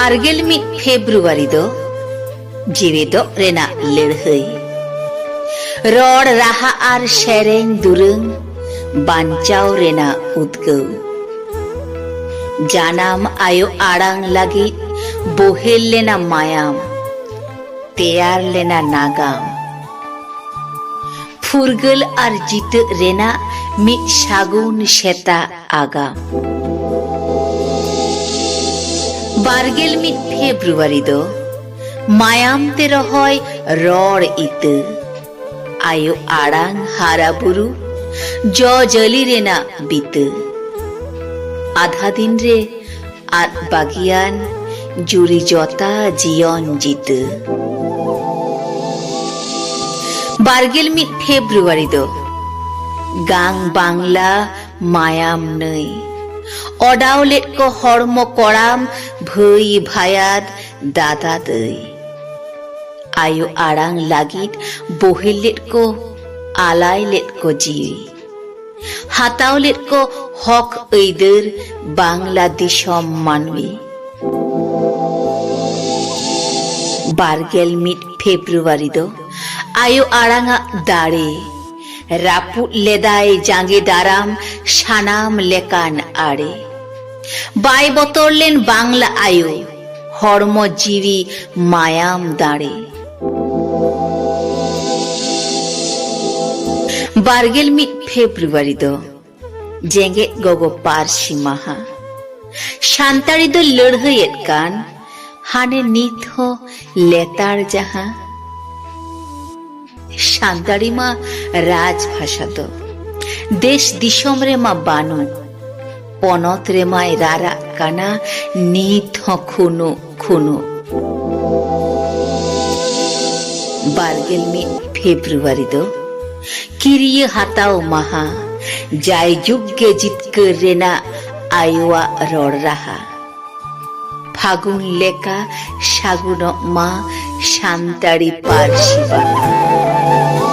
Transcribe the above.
बारगेल मिद February दो जीवेदो रेना लड़हई रड़ राहा are सेरें दुरुं बांचाव रेना उद्गौ जानाम आयो आड़ांग लगी बोहेल लेना मायाम तेयार लेना नागाम फुरगल आर जित रेना मिद सागुन सेता आगाम बारगेल मिद फेब्रुआरी दो मायाम ते रहोय रड़ इत आयो आड़ांग हारा बुरु जो जली रेना बीत आधा दिन रे आद बागियान जुरी जोता जियन जीत बारगेल मिद फेब्रुआरी दो गांग बांगला मायाम नई अडावलेट को हड़मो कड़ाम भई भायाद दादा दई आयो आड़ांग लागित बोहेलेट को आलायलेट को जीवी हातावलेट को हक ऐदर बांग्लादेशम मानवी बारगेल मिद फेब्रुआरी दो आयो आड़ांगा दाड़े रापु लेदाय जांगे दाराम शानाम लेकान आड़े बाय बतरलेन बांगला आयो हड़मो जीवी मायाम दाड़े बारगेल मिद फेब्रुआरी दो जेंगे गोगो पारसी माहा शांताड़ी दो लड़हयेत कान हाने नीत हो लेतार जहां शांताड़ी मा राजभाषा दो देश दिशोम रे मा बानु पनत रे माय रारा काना नीत हो खुनु खुनु बारगेल मिद फेब्रुआरी दो किरिये हाताओ महा जाय जुग्गे जितकर रेना आयुआ रोड़ रहा फागुन लेका सागुन मा शांताड़ी पारसी बाना।